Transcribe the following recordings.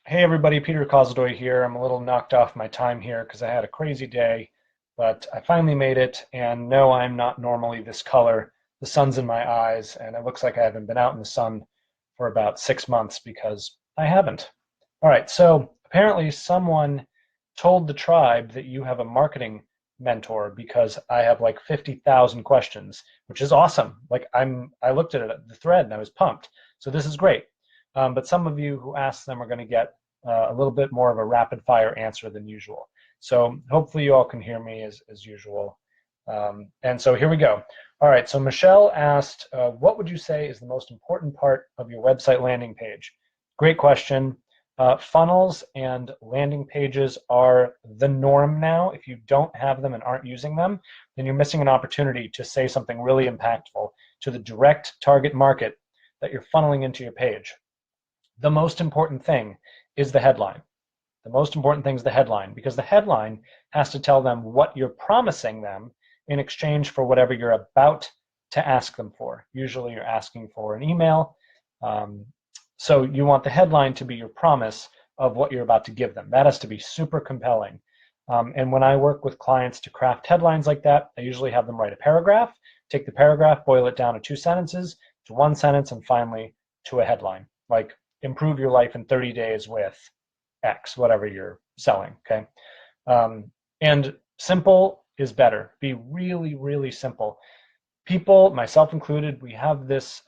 Hey everybody, Peter Kozodoy here. I'm a little knocked off my time here because I had a crazy day, but I finally made it. And no, I'm not normally this color. The sun's in my eyes, and it looks like I haven't been out in the sun for about 6 months because I haven't. All right, so apparently someone told the tribe that you have a marketing mentor because I have like 50,000 questions, which is awesome. I looked at the thread and I was pumped. So this is great. But some of you who ask them are going to get a little bit more of a rapid fire answer than usual. So hopefully you all can hear me as usual. And so here we go. All right, so Michelle asked, what would you say is the most important part of your website landing page? Great question. Funnels and landing pages are the norm now. If you don't have them and aren't using them, then you're missing an opportunity to say something really impactful to the direct target market that you're funneling into your page. The most important thing is the headline. The most important thing is the headline because the headline has to tell them what you're promising them in exchange for whatever you're about to ask them for. Usually you're asking for an email. Um, so you want the headline to be your promise of what you're about to give them. That has to be super compelling. And when I work with clients to craft headlines like that, I usually have them write a paragraph, take the paragraph, boil it down to 2 sentences, to one sentence, and finally to a headline. Like improve your life in 30 days with X, whatever you're selling, okay? And simple is better. Be really, really simple. People, myself included, we have this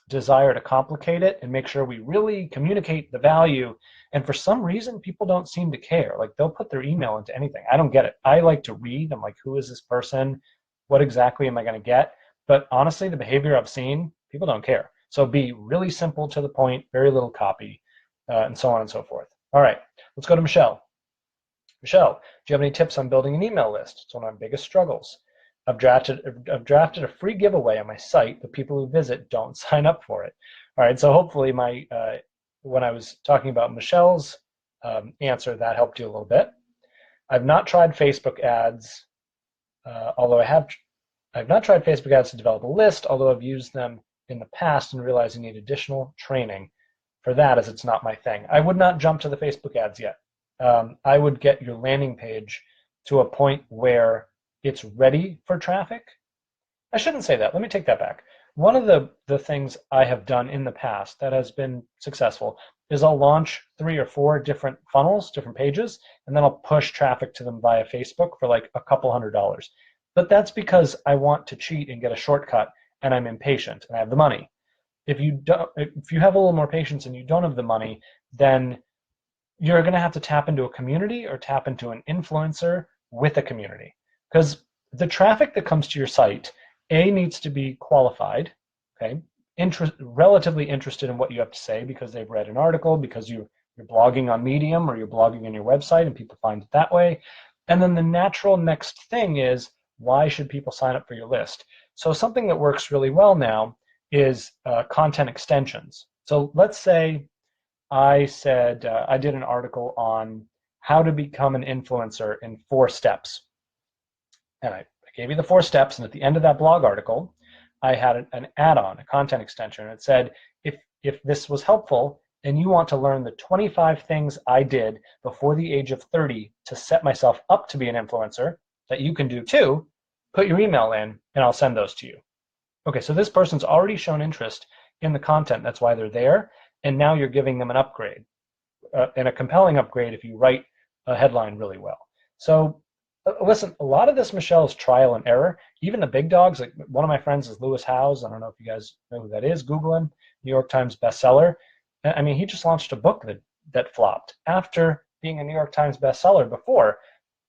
desire to complicate it and make sure we really communicate the value. And for some reason, people don't seem to care. Like they'll put their email into anything. I don't get it. I like to read. I'm like, who is this person? What exactly am I going to get? But honestly, the behavior I've seen, people don't care. So be really simple to the point, very little copy, and so on and so forth. All right, let's go to Michelle. Michelle, do you have any tips on building an email list? It's one of my biggest struggles. I've drafted a free giveaway on my site, but people who visit don't sign up for it. All right, so hopefully when I was talking about Michelle's answer, that helped you a little bit. I've not tried Facebook ads, although I've not tried Facebook ads to develop a list, although I've used them in the past and realized I need additional training for that as it's not my thing. I would not jump to the Facebook ads yet. I would get your landing page to a point where it's ready for traffic. I shouldn't say that. Let me take that back. One of the things I have done in the past that has been successful is I'll launch 3 or 4 different funnels, different pages, and then I'll push traffic to them via Facebook for like a couple $100s. But that's because I want to cheat and get a shortcut and I'm impatient and I have the money. If you have a little more patience and you don't have the money, then you're going to have to tap into a community or tap into an influencer with a community. Because the traffic that comes to your site, A, needs to be qualified, okay, relatively interested in what you have to say because they've read an article, because you're blogging on Medium or you're blogging on your website and people find it that way. And then the natural next thing is, why should people sign up for your list? So something that works really well now is content extensions. So let's say I said I did an article on how to become an influencer in 4 steps. And I gave you the 4 steps. And at the end of that blog article, I had an add-on, a content extension. And it said, if this was helpful and you want to learn the 25 things I did before the age of 30 to set myself up to be an influencer that you can do too, put your email in and I'll send those to you. Okay, so this person's already shown interest in the content. That's why they're there. And now you're giving them an upgrade, and a compelling upgrade if you write a headline really well. So listen, a lot of this, Michelle, is trial and error. Even the big dogs, like one of my friends is Lewis Howes. I don't know if you guys know who that is. Google him, New York Times bestseller. I mean, he just launched a book that flopped after being a New York Times bestseller before,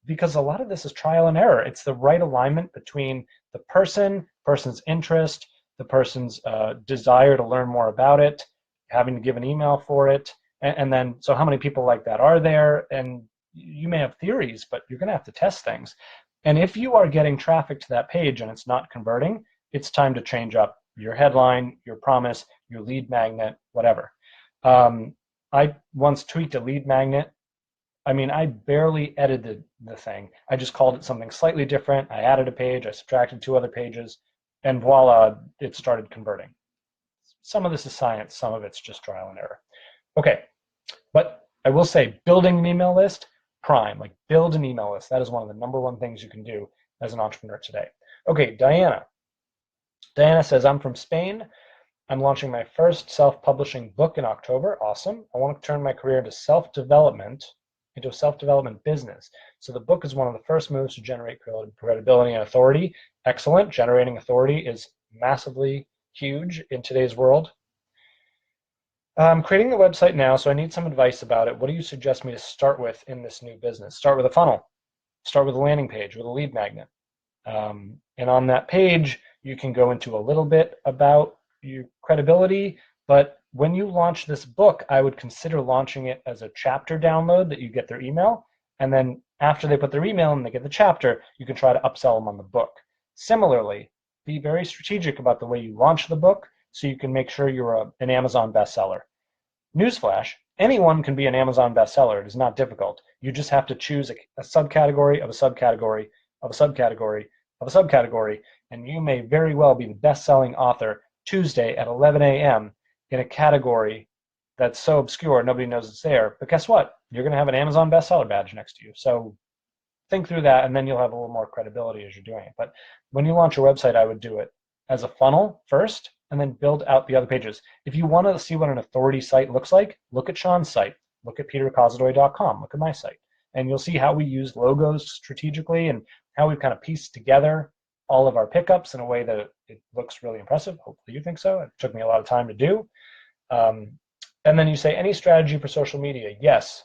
because a lot of this is trial and error. It's the right alignment between the person's interest, the person's desire to learn more about it, having to give an email for it, and then, so how many people like that are there? And you may have theories, but you're going to have to test things. And if you are getting traffic to that page and it's not converting, it's time to change up your headline, your promise, your lead magnet, whatever. I once tweaked a lead magnet. I mean, I barely edited the thing. I just called it something slightly different. I added a page, I subtracted 2 other pages, and voila, it started converting. Some of this is science, some of it's just trial and error. Okay, but I will say building an email list, prime, like build an email list. That is one of the #1 things you can do as an entrepreneur today. Okay, Diana. Diana says, I'm from Spain. I'm launching my first self-publishing book in October. Awesome. I want to turn my career into a self-development business. So the book is one of the first moves to generate credibility and authority. Excellent. Generating authority is massively huge in today's world. I'm creating the website now, so I need some advice about it. What do you suggest me to start with in this new business? Start with a funnel. Start with a landing page, with a lead magnet. And on that page, you can go into a little bit about your credibility, but when you launch this book, I would consider launching it as a chapter download that you get their email, and then after they put their email and they get the chapter, you can try to upsell them on the book. Similarly, be very strategic about the way you launch the book so you can make sure you're an Amazon bestseller. Newsflash, anyone can be an Amazon bestseller. It is not difficult. You just have to choose a subcategory of a subcategory of a subcategory of a subcategory, and you may very well be the best-selling author Tuesday at 11 a.m. in a category that's so obscure nobody knows it's there. But guess what? You're going to have an Amazon bestseller badge next to you. So think through that, and then you'll have a little more credibility as you're doing it. But when you launch your website, I would do it as a funnel first, and then build out the other pages. If you want to see what an authority site looks like, look at Sean's site. Look at peterkozodoy.com. Look at my site. And you'll see how we use logos strategically and how we've kind of pieced together all of our pickups in a way that it looks really impressive. Hopefully you think so. It took me a lot of time to do. And then you say, any strategy for social media? Yes.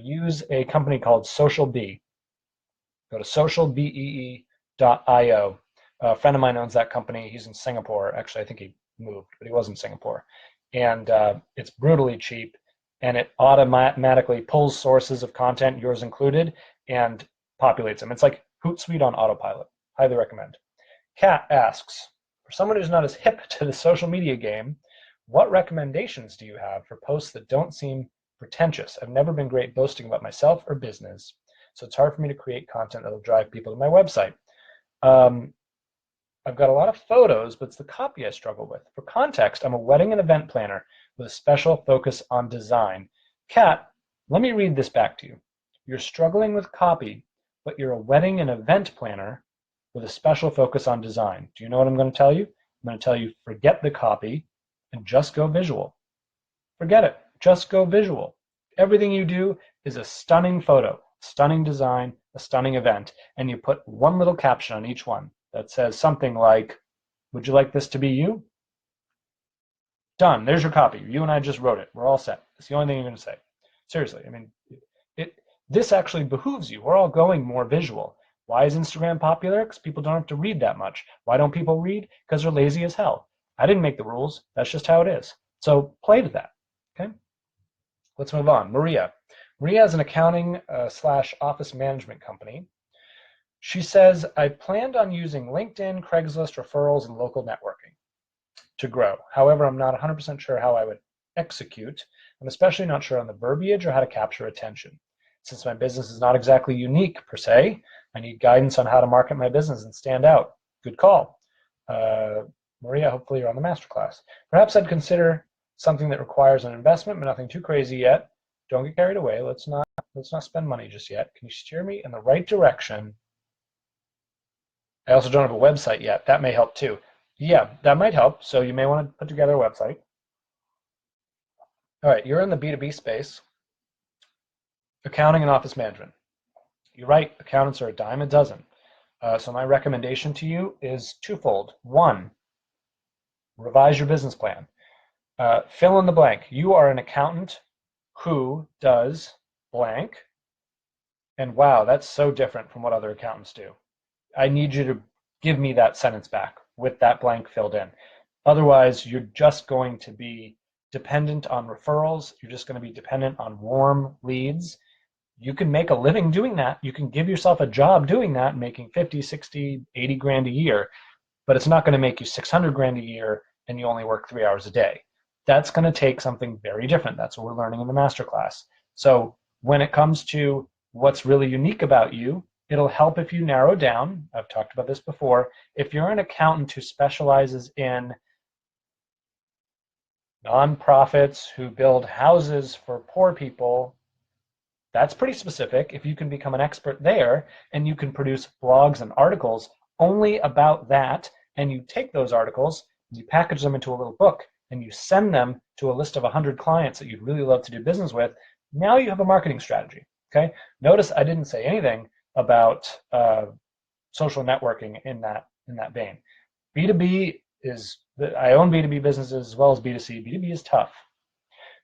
Use a company called SocialBee. Go to socialbee.io. A friend of mine owns that company. He's in Singapore. Actually, I think he moved, but he was in Singapore. And it's brutally cheap, and it automatically pulls sources of content, yours included, and populates them. It's like Hootsuite on autopilot. Highly recommend. Kat asks, for someone who's not as hip to the social media game, what recommendations do you have for posts that don't seem pretentious? I've never been great boasting about myself or business, so it's hard for me to create content that'll drive people to my website. I've got a lot of photos, but it's the copy I struggle with. For context, I'm a wedding and event planner with a special focus on design. Kat, let me read this back to you. You're struggling with copy, but you're a wedding and event planner with a special focus on design. Do you know what I'm going to tell you? I'm going to tell you, forget the copy and just go visual. Forget it. Just go visual. Everything you do is a stunning photo, stunning design, a stunning event, and you put one little caption on each one that says something like, would you like this to be you? Done. There's your copy. You and I just wrote it. We're all set. It's the only thing you're going to say. Seriously, I mean, this actually behooves you. We're all going more visual. Why is Instagram popular? Because people don't have to read that much. Why don't people read? Because they're lazy as hell. I didn't make the rules. That's just how it is. So play to that. Okay? Let's move on. Maria. Maria is an accounting slash office management company. She says, I planned on using LinkedIn, Craigslist, referrals, and local networking to grow. However, I'm not 100% sure how I would execute. I'm especially not sure on the verbiage or how to capture attention. Since my business is not exactly unique per se, I need guidance on how to market my business and stand out. Good call. Maria, hopefully you're on the masterclass. Perhaps I'd consider something that requires an investment, but nothing too crazy yet. Don't get carried away. Let's not spend money just yet. Can you steer me in the right direction? I also don't have a website yet. That may help too. Yeah, that might help. So you may want to put together a website. All right, you're in the B2B space, accounting and office management. You're right, accountants are a dime a dozen. So my recommendation to you is twofold. One, revise your business plan. Fill in the blank. You are an accountant who does blank. And wow, that's so different from what other accountants do. I need you to give me that sentence back with that blank filled in. Otherwise, you're just going to be dependent on referrals. You're just going to be dependent on warm leads. You can make a living doing that. You can give yourself a job doing that, making 50, 60, 80 grand a year, but it's not going to make you 600 grand a year and you only work 3 hours a day. That's going to take something very different. That's what we're learning in the masterclass. So when it comes to what's really unique about you, it'll help if you narrow down. I've talked about this before. If you're an accountant who specializes in nonprofits who build houses for poor people, That's pretty specific. If you can become an expert there and you can produce blogs and articles only about that, and you take those articles, you package them into a little book, and you send them to a list of 100 clients that you'd really love to do business with, now you have a marketing strategy. Okay. Notice I didn't say anything about social networking in that vein. B2B is, I own B2B businesses as well as B2C. B2B is tough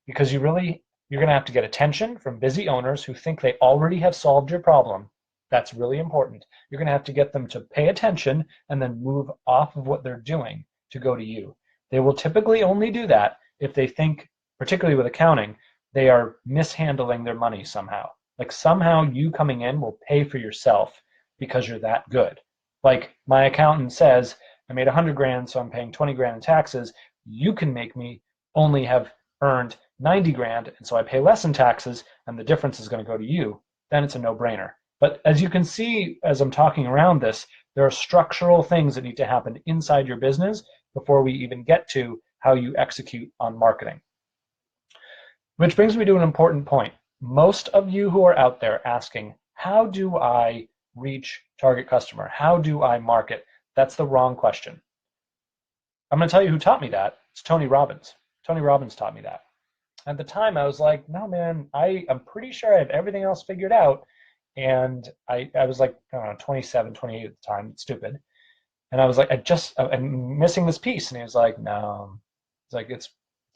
because you're going to have to get attention from busy owners who think they already have solved your problem. That's really important. You're going to have to get them to pay attention and then move off of what they're doing to go to you. They will typically only do that if they think, particularly with accounting, they are mishandling their money somehow. Like somehow you coming in will pay for yourself because you're that good. Like my accountant says, I made 100 grand, so I'm paying 20 grand in taxes. You can make me only have earned 90 grand, and so I pay less in taxes, and the difference is going to go to you. Then it's a no-brainer. But as you can see, as I'm talking around this, there are structural things that need to happen inside your business before we even get to how you execute on marketing. Which brings me to an important point. Most of you who are out there asking, how do I reach target customer? How do I market? That's the wrong question. I'm going to tell you who taught me that. It's Tony Robbins. Tony Robbins taught me that. At the time, I was like, no, man, I'm pretty sure I have everything else figured out. And I was like, I don't know, 27, 28 at the time. It's stupid. And I was like, I'm missing this piece. And he was like, no. It's like, it's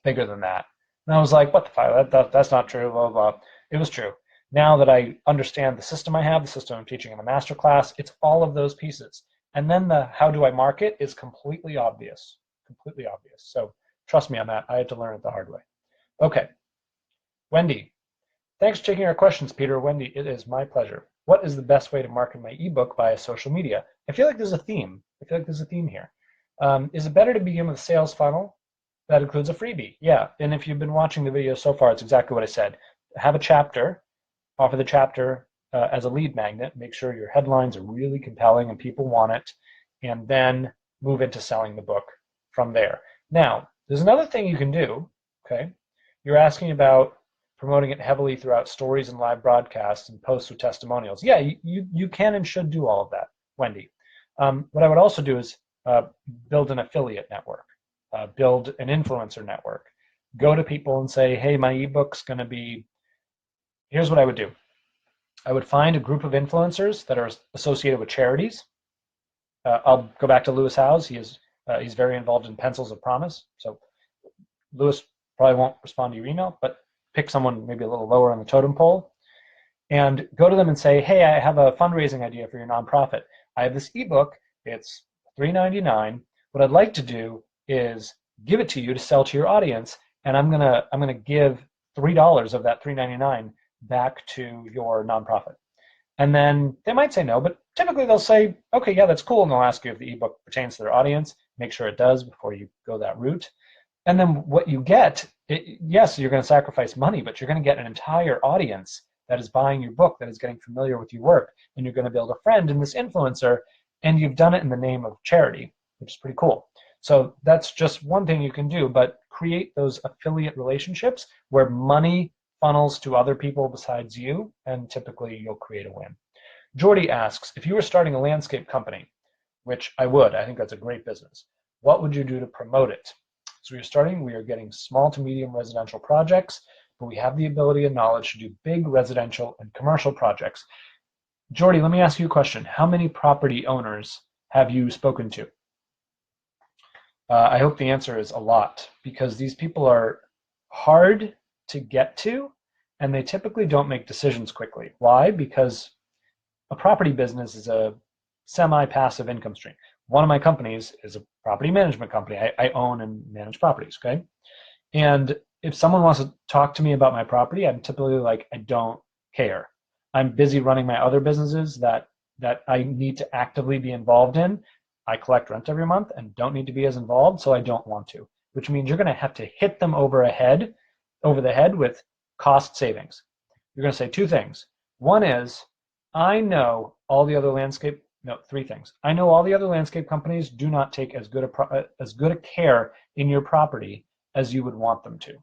bigger than that. And I was like, what the fuck? That's not true, blah, blah, blah. It was true. Now that I understand the system I have, the system I'm teaching in the master class, it's all of those pieces. And then the how do I market is completely obvious. Completely obvious. So trust me on that. I had to learn it the hard way. Okay. Wendy. Thanks for taking our questions, Peter. Wendy, it is my pleasure. What is the best way to market my ebook via social media? I feel like there's a theme. Here. Is it better to begin with a sales funnel that includes a freebie? Yeah, and if you've been watching the video so far, it's exactly what I said. Have a chapter, offer the chapter as a lead magnet, make sure your headlines are really compelling and people want it, and then move into selling the book from there. Now, there's another thing you can do, okay? You're asking about promoting it heavily throughout stories and live broadcasts and posts with testimonials. Yeah, you can and should do all of that, Wendy. What I would also do is build an affiliate network, build an influencer network. Go to people and say, hey, my ebook's going to be, here's what I would do. I would find a group of influencers that are associated with charities. I'll go back to Lewis Howes. He's very involved in Pencils of Promise. So Lewis probably won't respond to your email, but pick someone maybe a little lower on the totem pole and go to them and say, hey, I have a fundraising idea for your nonprofit. I have this ebook. It's $3.99. What I'd like to do is give it to you to sell to your audience, and I'm gonna give $3 of that $3.99 back to your nonprofit. And then they might say no, but typically they'll say, okay, yeah, that's cool, and they'll ask you if the ebook pertains to their audience. Make sure it does before you go that route. And then what you get, yes, you're going to sacrifice money, but you're going to get an entire audience that is buying your book, that is getting familiar with your work, and you're going to build a friend in this influencer, and you've done it in the name of charity, which is pretty cool. So that's just one thing you can do, but create those affiliate relationships where money funnels to other people besides you, and typically you'll create a win. Jordy asks, if you were starting a landscape company, which I would, I think that's a great business, what would you do to promote it? So we are getting small to medium residential projects, but we have the ability and knowledge to do big residential and commercial projects. Jordy, let me ask you a question. How many property owners have you spoken to? I hope the answer is a lot, because these people are hard to get to, and they typically don't make decisions quickly. Why? Because a property business is a semi-passive income stream. One of my companies is a property management company. I own and manage properties, okay? And if someone wants to talk to me about my property, I'm typically like, I don't care. I'm busy running my other businesses that I need to actively be involved in. I collect rent every month and don't need to be as involved, so I don't want to, which means you're going to have to hit them over the head with cost savings. You're going to say two things. One is, I know all the other three things. I know all the other landscape companies do not take as good a care in your property as you would want them to.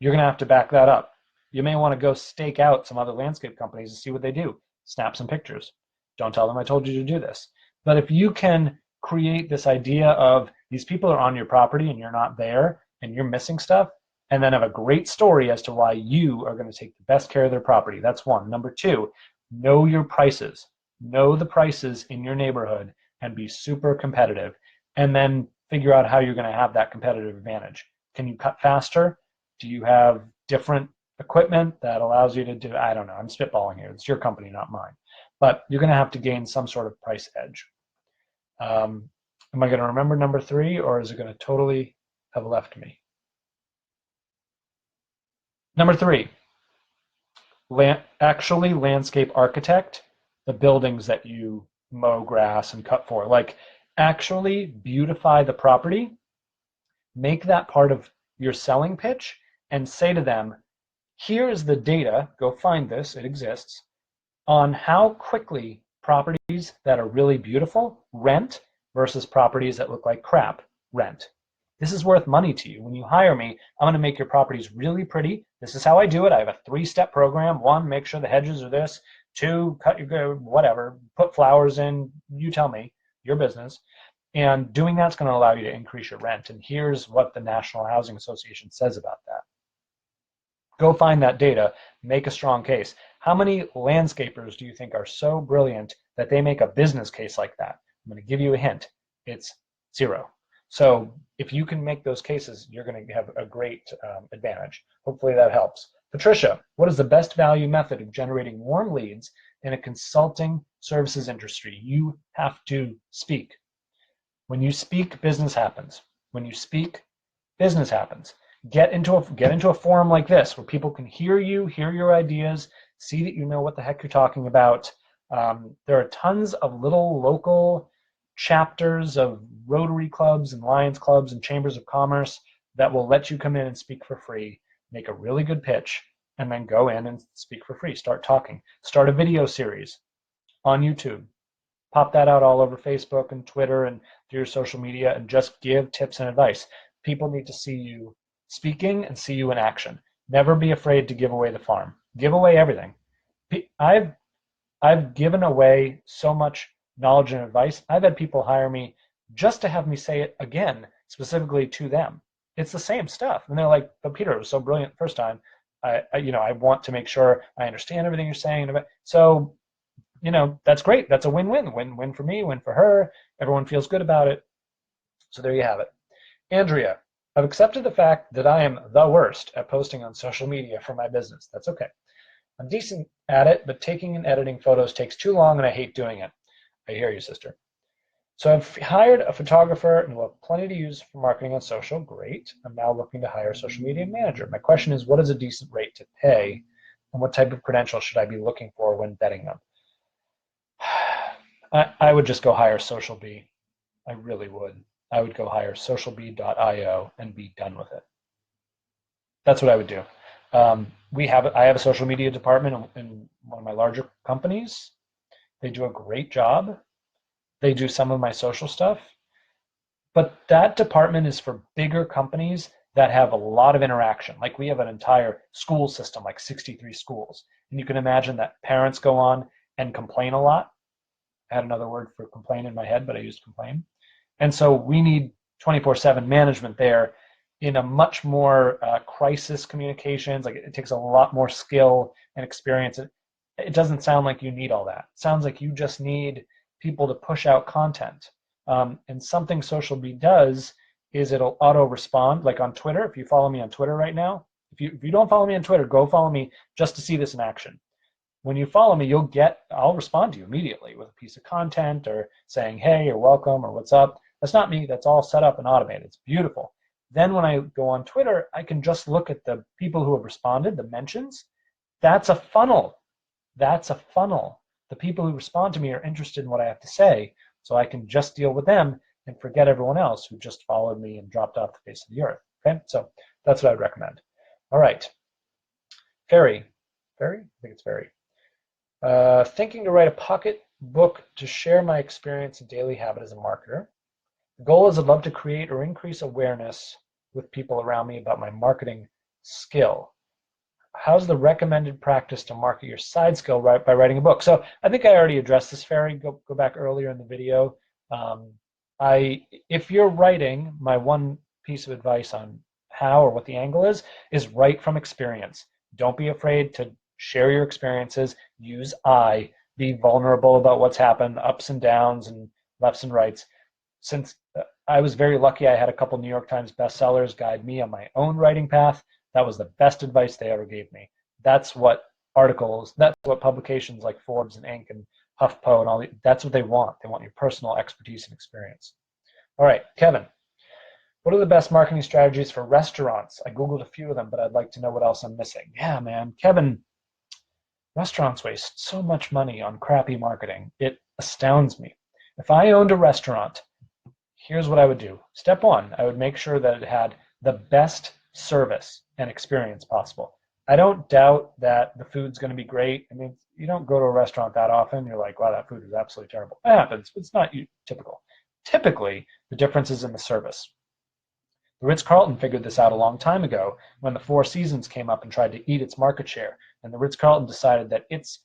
You're going to have to back that up. You may want to go stake out some other landscape companies and see what they do. Snap some pictures. Don't tell them I told you to do this. But if you can create this idea of these people are on your property and you're not there and you're missing stuff, and then have a great story as to why you are going to take the best care of their property. That's one. Number two, know your prices. Know the prices in your neighborhood and be super competitive. And then figure out how you're going to have that competitive advantage. Can you cut faster? Do you have different equipment that allows you to do, I don't know, I'm spitballing here. It's your company, not mine. But you're going to have to gain some sort of price edge. Am I going to remember number three, or is it going to totally have left me? Number three, actually landscape architect the buildings that you mow grass and cut for. Like, actually beautify the property, make that part of your selling pitch, and say to them, here is the data, go find this, it exists, on how quickly properties that are really beautiful rent versus properties that look like crap rent. This is worth money to you. When you hire me, I'm going to make your properties really pretty. This is how I do it. I have a 3-step program. 1, make sure the hedges are this. 2, cut your whatever, put flowers in. You tell me, your business. And doing that's going to allow you to increase your rent. And here's what the National Housing Association says about that. Go find that data, make a strong case. How many landscapers do you think are so brilliant that they make a business case like that? I'm going to give you a hint. It's 0. So if you can make those cases, you're going to have a great advantage. Hopefully that helps. Patricia, what is the best value method of generating warm leads in a consulting services industry? You have to speak. When you speak, business happens. When you speak, business happens. Get into a forum like this where people can hear you, hear your ideas, see that you know what the heck you're talking about. There are tons of little local chapters of Rotary clubs and Lions clubs and chambers of commerce that will let you come in and speak for free, make a really good pitch, and then go in and speak for free. Start talking. Start a video series on YouTube. Pop that out all over Facebook and Twitter and through your social media and just give tips and advice. People need to see you speaking and see you in action. Never be afraid to give away the farm. Give away everything. I've given away so much knowledge and advice. I've had people hire me just to have me say it again, specifically to them. It's the same stuff. And they're like, but Peter, it was so brilliant the first time. I want to make sure I understand everything you're saying. So, that's great. That's a win-win. Win-win for me, win for her. Everyone feels good about it. So there you have it. Andrea, I've accepted the fact that I am the worst at posting on social media for my business. That's okay. I'm decent at it, but taking and editing photos takes too long and I hate doing it. I hear you, sister. So I've hired a photographer and will have plenty to use for marketing on social. Great. I'm now looking to hire a social media manager. My question is, what is a decent rate to pay and what type of credentials should I be looking for when vetting them? I would just go hire SocialBee. I really would. I would go hire socialbee.io and be done with it. That's what I would do. I have a social media department in one of my larger companies. They do a great job. They do some of my social stuff. But that department is for bigger companies that have a lot of interaction. Like we have an entire school system, like 63 schools. And you can imagine that parents go on and complain a lot. I had another word for complain in my head, but I used complain. And so we need 24/7 management there in a much more crisis communications. Like it takes a lot more skill and experience. It doesn't sound like you need all that. It sounds like you just need people to push out content. And something SocialBee does is it'll auto respond. Like on Twitter, if you follow me on Twitter right now, if you don't follow me on Twitter, go follow me just to see this in action. When you follow me, I'll respond to you immediately with a piece of content or saying, hey, or welcome, or what's up. That's not me. That's all set up and automated. It's beautiful. Then when I go on Twitter, I can just look at the people who have responded, the mentions. That's a funnel. That's a funnel. The people who respond to me are interested in what I have to say, so I can just deal with them and forget everyone else who just followed me and dropped off the face of the earth. Okay, so that's what I would recommend. All right. Ferry? I think it's Ferry. Thinking to write a pocket book to share my experience and daily habit as a marketer. The goal is I'd love to create or increase awareness with people around me about my marketing skill. how's the recommended practice to market your side skill by writing a book? So I think I already addressed this, Ferry. Go back earlier in the video. Um, if you're writing, my one piece of advice on how or what the angle is write from experience. Don't be afraid to share your experiences. Use I. Be vulnerable about what's happened, ups and downs and lefts and rights. Since I was very lucky, I had a couple New York Times bestsellers guide me on my own writing path. That was the best advice they ever gave me. That's what articles, that's what publications like Forbes and Inc. and HuffPo and all, that's what they want. They want your personal expertise and experience. All right, Kevin, what are the best marketing strategies for restaurants? I Googled a few of them, but I'd like to know what else I'm missing. Yeah, man, Kevin, restaurants waste so much money on crappy marketing. It astounds me. If I owned a restaurant, here's what I would do. Step one, I would make sure that it had the best service and experience possible. I don't doubt that the food's going to be great. I mean, you don't go to a restaurant that often. You're like, wow, that food is absolutely terrible. It happens. It's not typical. Typically, the difference is in the service. The Ritz-Carlton figured this out a long time ago when the Four Seasons came up and tried to eat its market share. And the Ritz-Carlton decided that its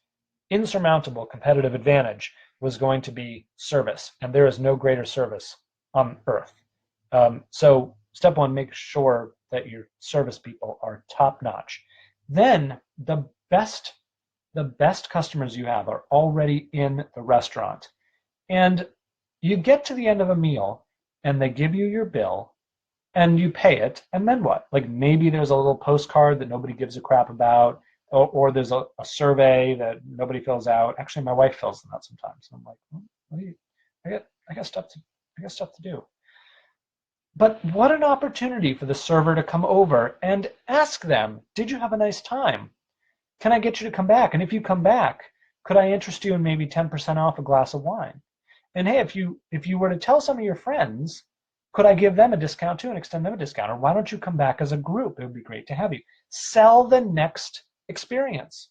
insurmountable competitive advantage was going to be service. And there is no greater service on earth. So step one, make sure that your service people are top notch. Then the best customers you have are already in the restaurant. And you get to the end of a meal and they give you your bill and you pay it, and then what? Like maybe there's a little postcard that nobody gives a crap about, or there's a survey that nobody fills out. Actually, my wife fills them out sometimes. I'm like, what do you? I got stuff to do. But what an opportunity for the server to come over and ask them, did you have a nice time? Can I get you to come back? And if you come back, could I interest you in maybe 10% off a glass of wine? And hey, if you were to tell some of your friends, could I give them a discount too and extend them a discount? Or why don't you come back as a group? It would be great to have you. Sell the next experience.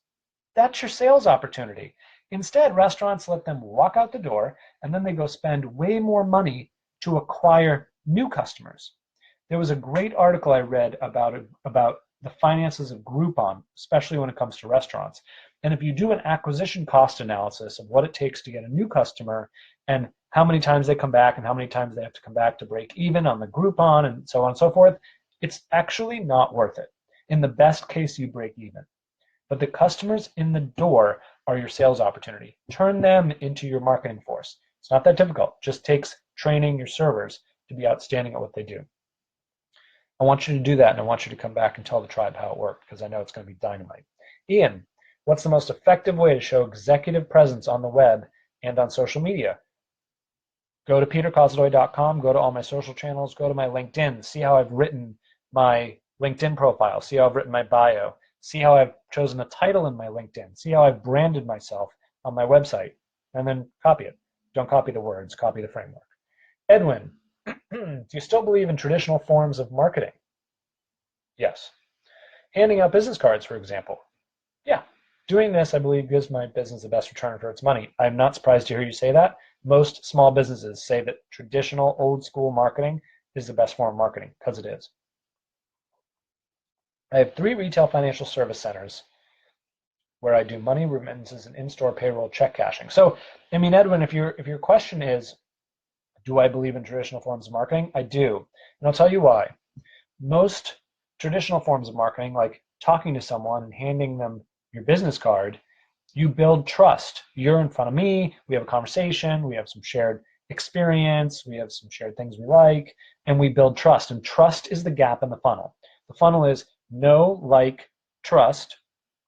That's your sales opportunity. Instead, restaurants let them walk out the door and then they go spend way more money to acquire new customers. There was a great article I read about the finances of Groupon, especially when it comes to restaurants. And if you do an acquisition cost analysis of what it takes to get a new customer and how many times they come back and how many times they have to come back to break even on the Groupon and so on and so forth, it's actually not worth it. In the best case, you break even. But the customers in the door are your sales opportunity. Turn them into your marketing force. It's not that difficult. It just takes training your servers to be outstanding at what they do. I want you to do that, and I want you to come back and tell the tribe how it worked, because I know it's going to be dynamite. Ian, what's the most effective way to show executive presence on the web and on social media? Go to peterkozodoy.com, go to all my social channels, go to my LinkedIn, see how I've written my LinkedIn profile, see how I've written my bio, see how I've chosen a title in my LinkedIn, see how I've branded myself on my website, and then copy it. Don't copy the words, copy the framework. Edwin, do you still believe in traditional forms of marketing? Yes. Handing out business cards, for example. Yeah. Doing this, I believe, gives my business the best return for its money. I'm not surprised to hear you say that. Most small businesses say that traditional old school marketing is the best form of marketing, because it is. I have 3 retail financial service centers where I do money remittances and in-store payroll check cashing. So, I mean, Edwin, if your question is, do I believe in traditional forms of marketing? I do. And I'll tell you why. Most traditional forms of marketing, like talking to someone and handing them your business card, you build trust. You're in front of me, we have a conversation, we have some shared experience, we have some shared things we like, and we build trust. And trust is the gap in the funnel. The funnel is know, like, trust,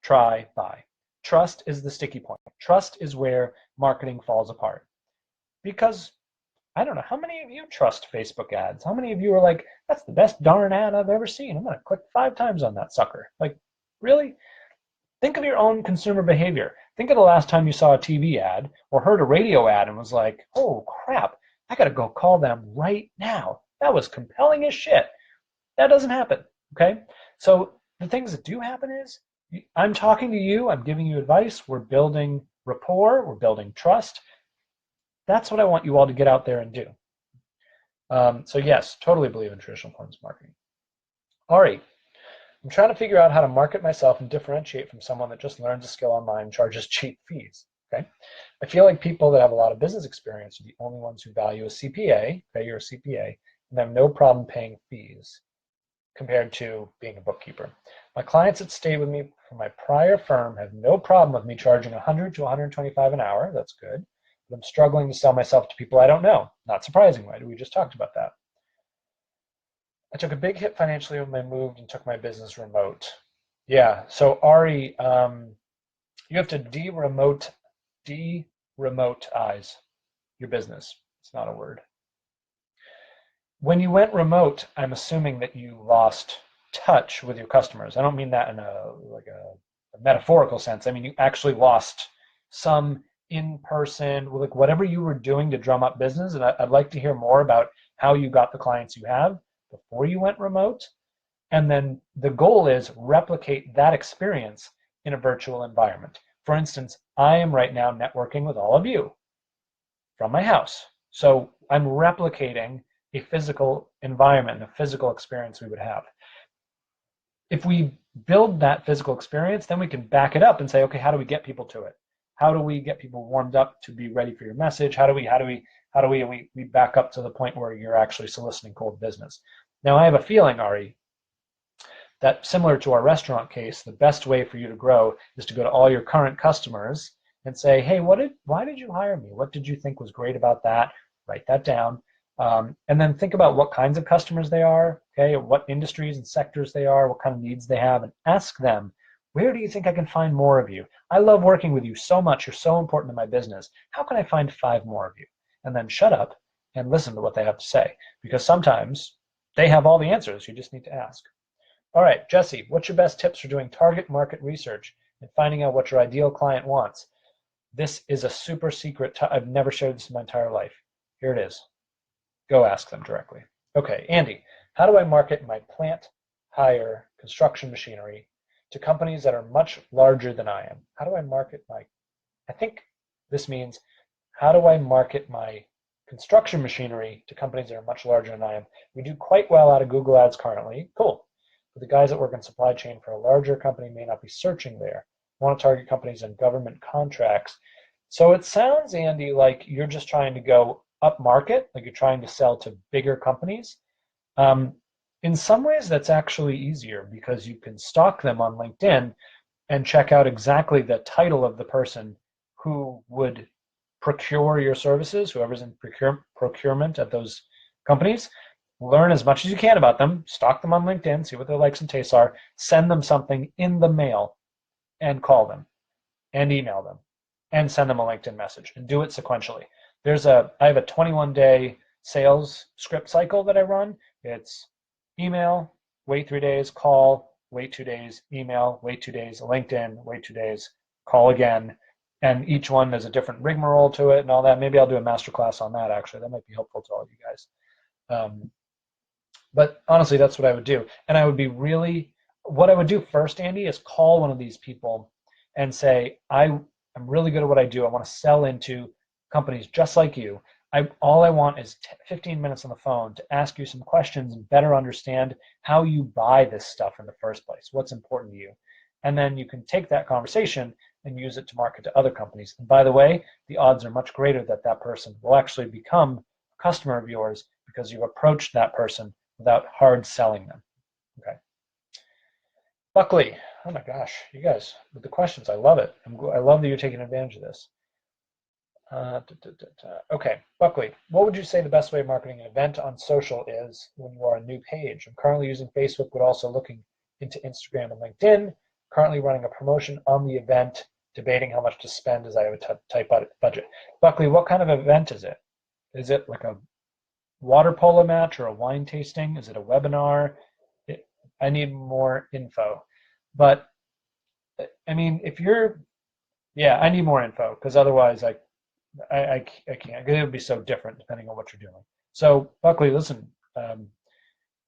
try, buy. Trust is the sticky point. Trust is where marketing falls apart. Because I don't know, how many of you trust Facebook ads? How many of you are like, that's the best darn ad I've ever seen. I'm going to click 5 times on that sucker. Like, really? Think of your own consumer behavior. Think of the last time you saw a TV ad or heard a radio ad and was like, oh crap, I got to go call them right now. That was compelling as shit. That doesn't happen, okay? So the things that do happen is, I'm talking to you, I'm giving you advice, we're building rapport, we're building trust. That's what I want you all to get out there and do. So yes, totally believe in traditional forms of marketing. Ari, I'm trying to figure out how to market myself and differentiate from someone that just learns a skill online and charges cheap fees. Okay. I feel like people that have a lot of business experience are the only ones who value a CPA, okay, you're a CPA, and have no problem paying fees compared to being a bookkeeper. My clients that stay with me from my prior firm have no problem with me charging 100 to 125 an hour. That's good. But I'm struggling to sell myself to people I don't know. Not surprising, right? We just talked about that. I took a big hit financially when I moved and took my business remote. Yeah, so Ari, you have to de-remote eyes your business. It's not a word. When you went remote, I'm assuming that you lost touch with your customers. I don't mean that in a metaphorical sense. I mean you actually lost some in-person, like whatever you were doing to drum up business. And I'd like to hear more about how you got the clients you have before you went remote. And then the goal is replicate that experience in a virtual environment. For instance, I am right now networking with all of you from my house. So I'm replicating a physical environment, a physical experience we would have. If we build that physical experience, then we can back it up and say, okay, how do we get people to it? How do we get people warmed up to be ready for your message? How do we back up to the point where you're actually soliciting cold business? Now, I have a feeling, Ari, that similar to our restaurant case, the best way for you to grow is to go to all your current customers and say, hey, why did you hire me? What did you think was great about that? Write that down. And then think about what kinds of customers they are, okay, what industries and sectors they are, what kind of needs they have, and ask them, where do you think I can find more of you? I love working with you so much. You're so important to my business. How can I find 5 more of you? And then shut up and listen to what they have to say, because sometimes they have all the answers. You just need to ask. All right, Jesse, what's your best tips for doing target market research and finding out what your ideal client wants? This is a super secret. I've never shared this in my entire life. Here it is. Go ask them directly. Okay, Andy, how do I market my plant hire construction machinery to companies that are much larger than I am? How do I market I think this means, how do I market my construction machinery to companies that are much larger than I am? We do quite well out of Google Ads currently. Cool. But the guys that work in supply chain for a larger company may not be searching there. I want to target companies and government contracts. So it sounds, Andy, like you're just trying to go up market, like you're trying to sell to bigger companies. In some ways, that's actually easier because you can stalk them on LinkedIn and check out exactly the title of the person who would procure your services, whoever's in procurement at those companies. Learn as much as you can about them, stalk them on LinkedIn, see what their likes and tastes are, send them something in the mail, and call them, and email them, and send them a LinkedIn message, and do it sequentially. I have a 21-day sales script cycle that I run. It's email, wait 3 days, call, wait 2 days, email, wait 2 days, LinkedIn, wait 2 days, call again. And each one has a different rigmarole to it and all that. Maybe I'll do a masterclass on that, actually. That might be helpful to all of you guys. But honestly, that's what I would do. And what I would do first, Andy, is call one of these people and say, I'm really good at what I do. I want to sell into companies just like you. All I want is 15 minutes on the phone to ask you some questions and better understand how you buy this stuff in the first place, what's important to you. And then you can take that conversation and use it to market to other companies. And by the way, the odds are much greater that that person will actually become a customer of yours because you approached that person without hard selling them. Okay. Buckley, oh my gosh, you guys with the questions, I love it. I love that you're taking advantage of this. Okay, Buckley, what would you say the best way of marketing an event on social is when you are a new page? I'm currently using Facebook, but also looking into Instagram and LinkedIn. Currently running a promotion on the event, debating how much to spend as I have a tight budget. Buckley, what kind of event is it? Is it like a water polo match or a wine tasting? Is it a webinar? I need more info. But I mean, I need more info because otherwise I can't. It would be so different depending on what you're doing. So Buckley, listen,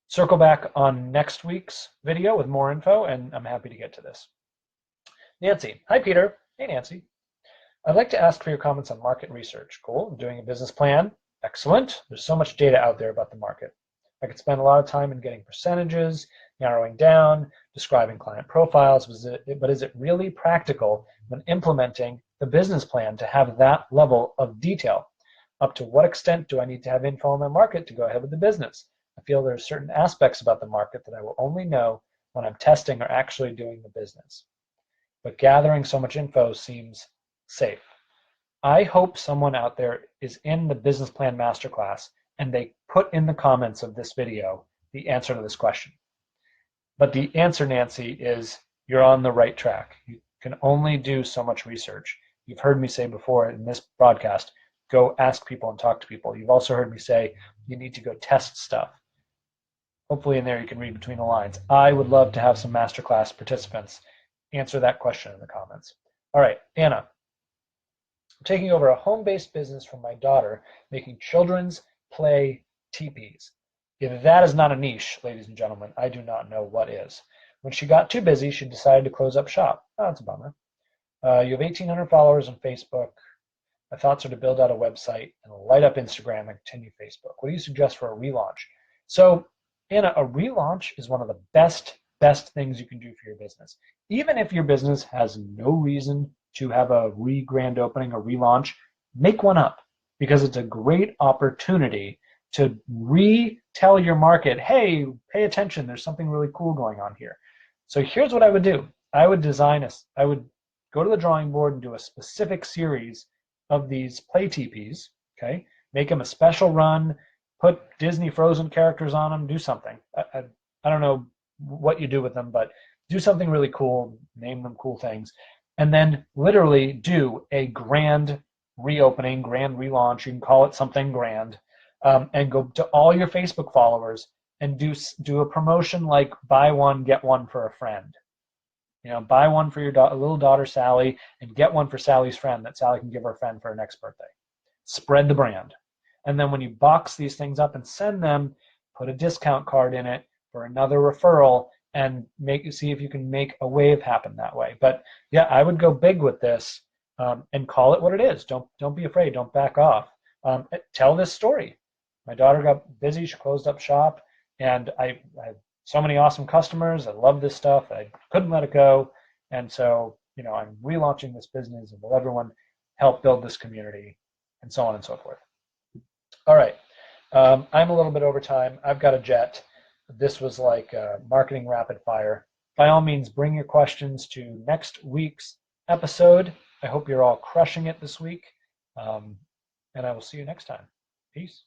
circle back on next week's video with more info, and I'm happy to get to this. Nancy, hi Peter. Hey Nancy. I'd like to ask for your comments on market research. Cool. I'm doing a business plan. Excellent. There's so much data out there about the market. I could spend a lot of time in getting percentages, narrowing down, describing client profiles, but is it really practical when implementing the business plan to have that level of detail? Up to what extent do I need to have info on my market to go ahead with the business? I feel there are certain aspects about the market that I will only know when I'm testing or actually doing the business. But gathering so much info seems safe. I hope someone out there is in the business plan masterclass and they put in the comments of this video the answer to this question. But the answer, Nancy, is you're on the right track. You can only do so much research. You've heard me say before in this broadcast, go ask people and talk to people. You've also heard me say you need to go test stuff. Hopefully in there you can read between the lines. I would love to have some masterclass participants answer that question in the comments. All right, Anna. I'm taking over a home-based business from my daughter, making children's play teepees. If that is not a niche, ladies and gentlemen, I do not know what is. When she got too busy, she decided to close up shop. Oh, that's a bummer. You have 1,800 followers on Facebook. My thoughts are to build out a website and light up Instagram and continue Facebook. What do you suggest for a relaunch? So, Anna, a relaunch is one of the best things you can do for your business. Even if your business has no reason to have a grand opening or relaunch, make one up because it's a great opportunity to retell your market, hey, pay attention, there's something really cool going on here. So here's what I would do. I would go to the drawing board and do a specific series of these play TPs, okay? Make them a special run, put Disney Frozen characters on them, do something. I don't know what you do with them, but do something really cool, name them cool things, and then literally do a grand reopening, grand relaunch, you can call it something grand, and go to all your Facebook followers and do a promotion like buy one, get one for a friend. You know, buy one for your little daughter, Sally, and get one for Sally's friend that Sally can give her friend for her next birthday. Spread the brand. And then when you box these things up and send them, put a discount card in it for another referral and see if you can make a wave happen that way. But yeah, I would go big with this and call it what it is. Don't be afraid. Don't back off. Tell this story. My daughter got busy. She closed up shop, and I so many awesome customers. I love this stuff. I couldn't let it go. And so, you know, I'm relaunching this business and will everyone help build this community and so on and so forth. All right. I'm a little bit over time. I've got a jet. This was like marketing rapid fire. By all means, bring your questions to next week's episode. I hope you're all crushing it this week. And I will see you next time. Peace.